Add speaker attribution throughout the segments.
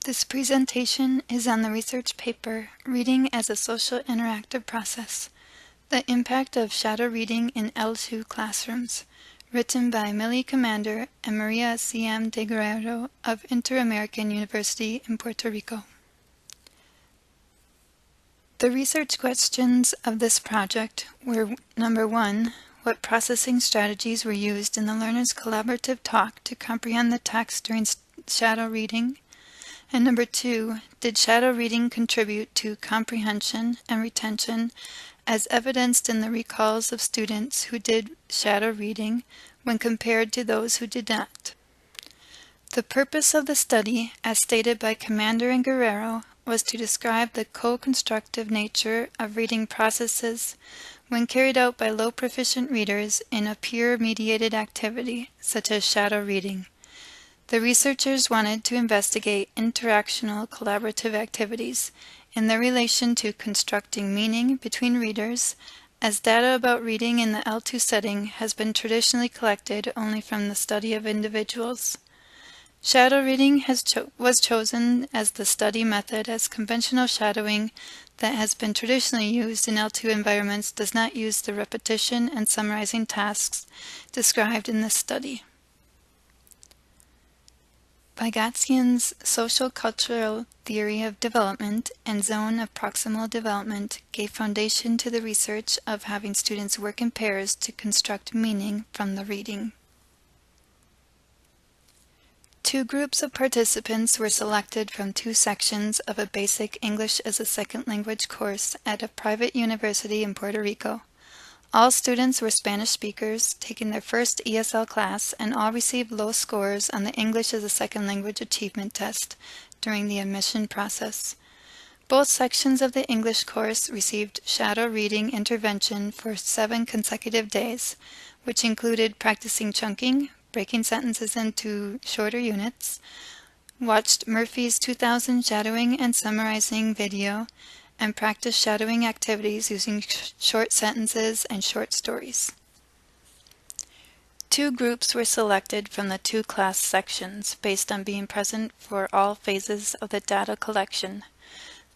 Speaker 1: This presentation is on the research paper, Reading as a Social Interactive Process, The Impact of Shadow Reading in L2 Classrooms, written by Millie Commander and Maria C.M. de Guerrero of Inter-American University in Puerto Rico. The research questions of this project were: number 1, what processing strategies were used in the learner's collaborative talk to comprehend the text during shadow reading? And number 2, did shadow reading contribute to comprehension and retention as evidenced in the recalls of students who did shadow reading when compared to those who did not? The purpose of the study, as stated by Commander and Guerrero, was to describe the co-constructive nature of reading processes when carried out by low-proficient readers in a peer-mediated activity, such as shadow reading. The researchers wanted to investigate interactional collaborative activities in their relation to constructing meaning between readers, as data about reading in the L2 setting has been traditionally collected only from the study of individuals. Shadow reading was chosen as the study method, as conventional shadowing that has been traditionally used in L2 environments does not use the repetition and summarizing tasks described in this study. Vygotsky's social-cultural theory of development and zone of proximal development gave foundation to the research of having students work in pairs to construct meaning from the reading. 2 groups of participants were selected from 2 sections of a basic English as a second language course at a private university in Puerto Rico. All students were Spanish speakers, taking their first ESL class, and all received low scores on the English as a second language achievement test during the admission process. Both sections of the English course received shadow reading intervention for 7 consecutive days, which included practicing chunking, breaking sentences into shorter units, watched Murphy's 2000 shadowing and summarizing video, and practiced shadowing activities using short sentences and short stories. 2 groups were selected from the 2 class sections based on being present for all phases of the data collection.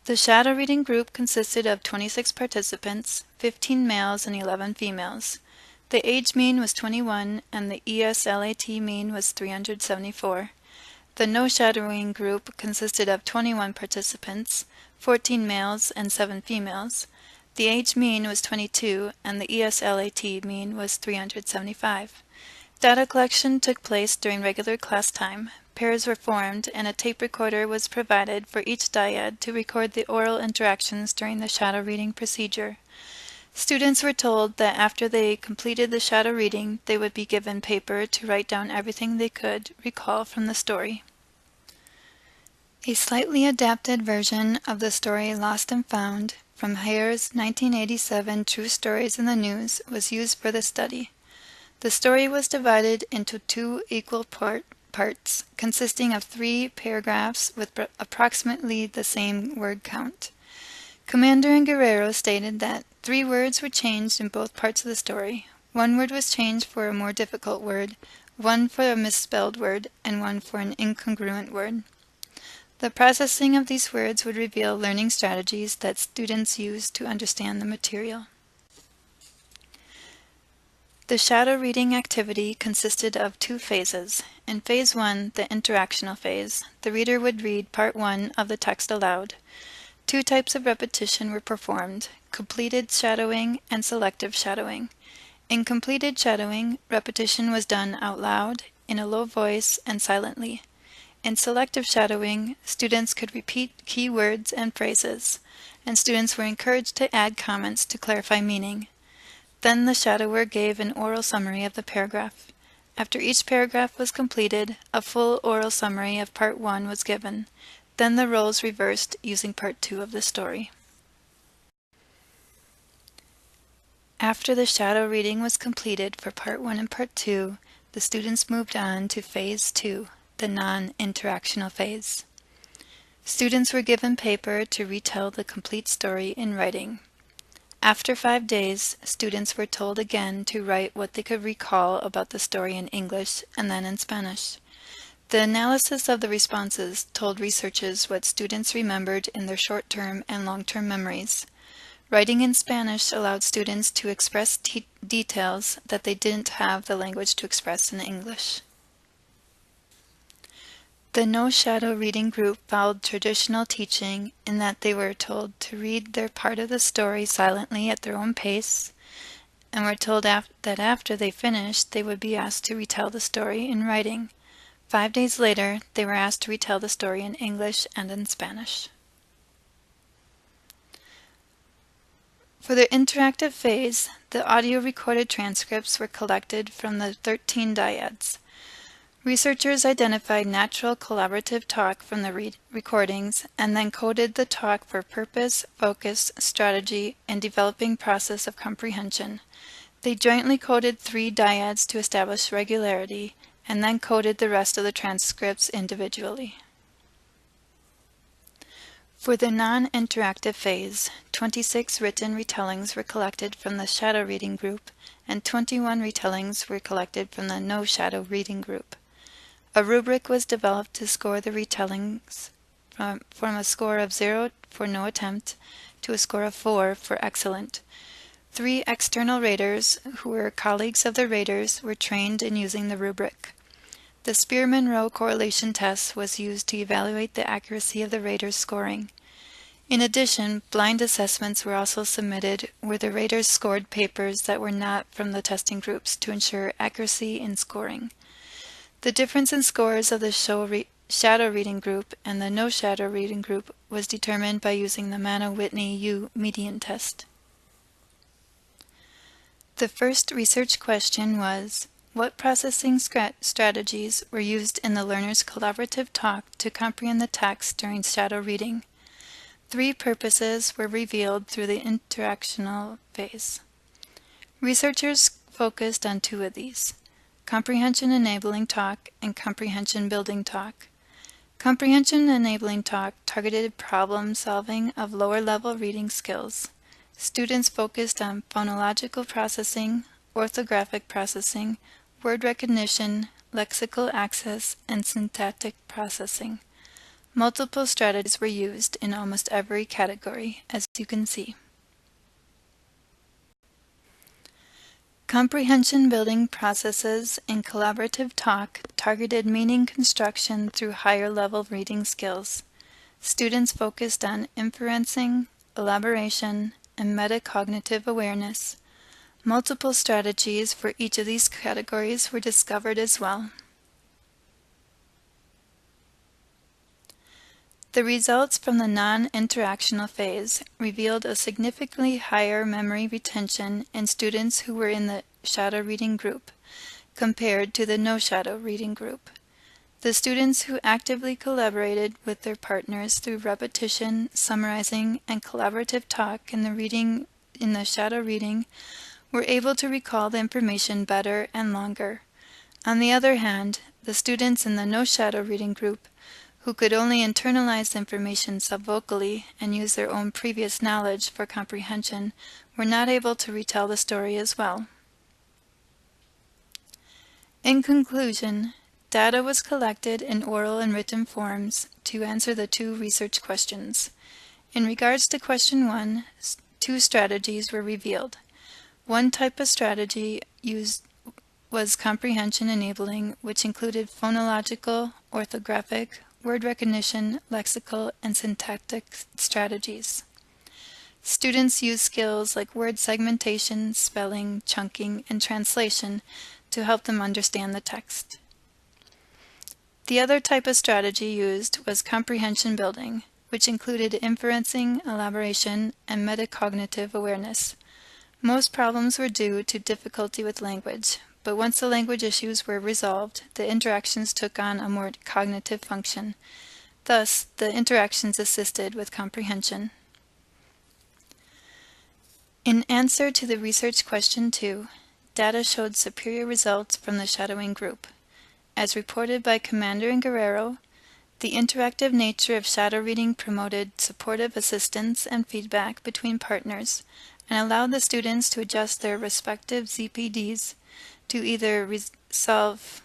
Speaker 1: The shadow reading group consisted of 26 participants, 15 males and 11 females. The age mean was 21 and the ESLAT mean was 374. The no shadowing group consisted of 21 participants, 14 males and 7 females. The age mean was 22 and the ESLAT mean was 375. Data collection took place during regular class time. Pairs were formed and a tape recorder was provided for each dyad to record the oral interactions during the shadow reading procedure. Students were told that after they completed the shadow reading, they would be given paper to write down everything they could recall from the story. A slightly adapted version of the story Lost and Found from Hare's 1987 True Stories in the News was used for the study. The story was divided into 2 equal parts, consisting of 3 paragraphs with approximately the same word count. Commander and Guerrero stated that 3 words were changed in both parts of the story. 1 word was changed for a more difficult word, 1 for a misspelled word, and 1 for an incongruent word. The processing of these words would reveal learning strategies that students use to understand the material. The shadow reading activity consisted of 2 phases. In Phase 1, the interactional phase, the reader would read Part 1 of the text aloud. 2 types of repetition were performed: completed shadowing and selective shadowing. In completed shadowing, repetition was done out loud, in a low voice, and silently. In selective shadowing, students could repeat key words and phrases, and students were encouraged to add comments to clarify meaning. Then the shadower gave an oral summary of the paragraph. After each paragraph was completed, a full oral summary of Part 1 was given. Then the roles reversed using Part 2 of the story. After the shadow reading was completed for Part 1 and Part 2, the students moved on to Phase 2, the non-interactional phase. Students were given paper to retell the complete story in writing. After 5 days, students were told again to write what they could recall about the story in English and then in Spanish. The analysis of the responses told researchers what students remembered in their short-term and long-term memories. Writing in Spanish allowed students to express details that they didn't have the language to express in English. The no-shadow reading group followed traditional teaching in that they were told to read their part of the story silently at their own pace, and were told that after they finished, they would be asked to retell the story in writing. 5 days later, they were asked to retell the story in English and in Spanish. For the interactive phase, the audio recorded transcripts were collected from the 13 dyads. Researchers identified natural collaborative talk from the recordings and then coded the talk for purpose, focus, strategy, and developing process of comprehension. They jointly coded 3 dyads to establish regularity and then coded the rest of the transcripts individually. For the non-interactive phase, 26 written retellings were collected from the shadow reading group and 21 retellings were collected from the no-shadow reading group. A rubric was developed to score the retellings from a score of 0 for no attempt to a score of 4 for excellent. 3 external raters, who were colleagues of the raters, were trained in using the rubric. The Spearman-Rowe correlation test was used to evaluate the accuracy of the raters' scoring. In addition, blind assessments were also submitted where the raters scored papers that were not from the testing groups to ensure accuracy in scoring. The difference in scores of the shadow reading group and the no-shadow reading group was determined by using the Mano-Whitney-U median test. The first research question was, what processing strategies were used in the learner's collaborative talk to comprehend the text during shadow reading? 3 purposes were revealed through the interactional phase. Researchers focused on 2 of these: comprehension-enabling talk and comprehension-building talk. Comprehension-enabling talk targeted problem-solving of lower-level reading skills. Students focused on phonological processing, orthographic processing, word recognition, lexical access, and syntactic processing. Multiple strategies were used in almost every category, as you can see. Comprehension-building processes in collaborative talk targeted meaning construction through higher-level reading skills. Students focused on inferencing, elaboration, and metacognitive awareness. Multiple strategies for each of these categories were discovered as well. The results from the non-interactional phase revealed a significantly higher memory retention in students who were in the shadow reading group compared to the no-shadow reading group. The students who actively collaborated with their partners through repetition, summarizing, and collaborative talk in the shadow reading were able to recall the information better and longer. On the other hand, the students in the no-shadow reading group who could only internalize the information subvocally and use their own previous knowledge for comprehension were not able to retell the story as well. In conclusion, data was collected in oral and written forms to answer the 2 research questions. In regards to question 1, 2 strategies were revealed. One type of strategy used was comprehension enabling, which included phonological, orthographic, word recognition, lexical, and syntactic strategies. Students used skills like word segmentation, spelling, chunking, and translation to help them understand the text. The other type of strategy used was comprehension building, which included inferencing, elaboration, and metacognitive awareness. Most problems were due to difficulty with language, but once the language issues were resolved, the interactions took on a more cognitive function. Thus, the interactions assisted with comprehension. In answer to the research question 2, data showed superior results from the shadowing group. As reported by Commander and Guerrero, the interactive nature of shadow reading promoted supportive assistance and feedback between partners and allowed the students to adjust their respective ZPDs to either resolve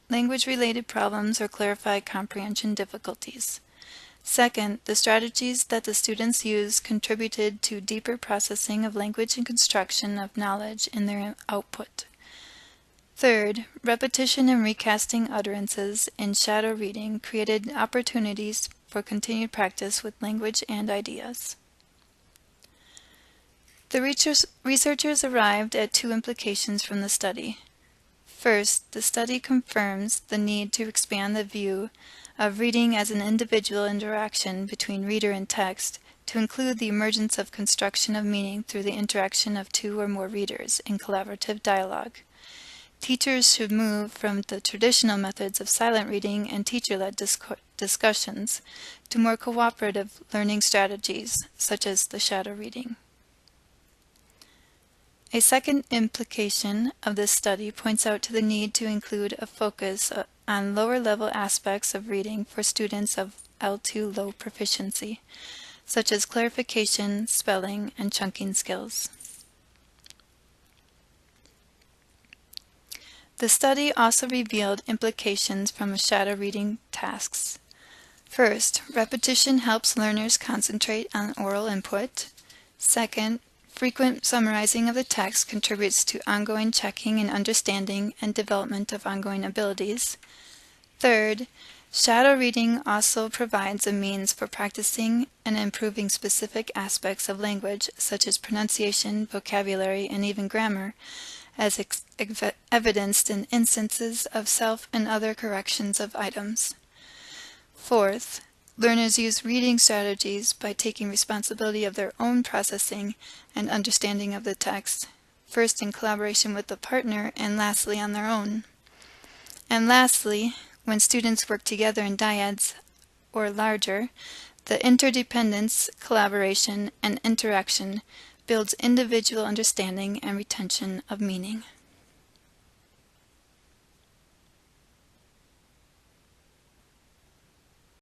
Speaker 1: language-related problems or clarify comprehension difficulties. Second, the strategies that the students used contributed to deeper processing of language and construction of knowledge in their output. Third, repetition and recasting utterances in shadow reading created opportunities for continued practice with language and ideas. The researchers arrived at two implications from the study. First, the study confirms the need to expand the view of reading as an individual interaction between reader and text to include the emergence of construction of meaning through the interaction of two or more readers in collaborative dialogue. Teachers should move from the traditional methods of silent reading and teacher-led discussions to more cooperative learning strategies, such as the shadow reading. A second implication of this study points out to the need to include a focus on lower-level aspects of reading for students of L2 low proficiency, such as clarification, spelling, and chunking skills. The study also revealed implications from shadow reading tasks. First, repetition helps learners concentrate on oral input. Second, frequent summarizing of the text contributes to ongoing checking and understanding and development of ongoing abilities. Third, shadow reading also provides a means for practicing and improving specific aspects of language, such as pronunciation, vocabulary, and even grammar, as evidenced in instances of self and other corrections of items. Fourth, learners use reading strategies by taking responsibility of their own processing and understanding of the text, first in collaboration with the partner and lastly on their own. And lastly, when students work together in dyads or larger, the interdependence, collaboration, and interaction builds individual understanding and retention of meaning.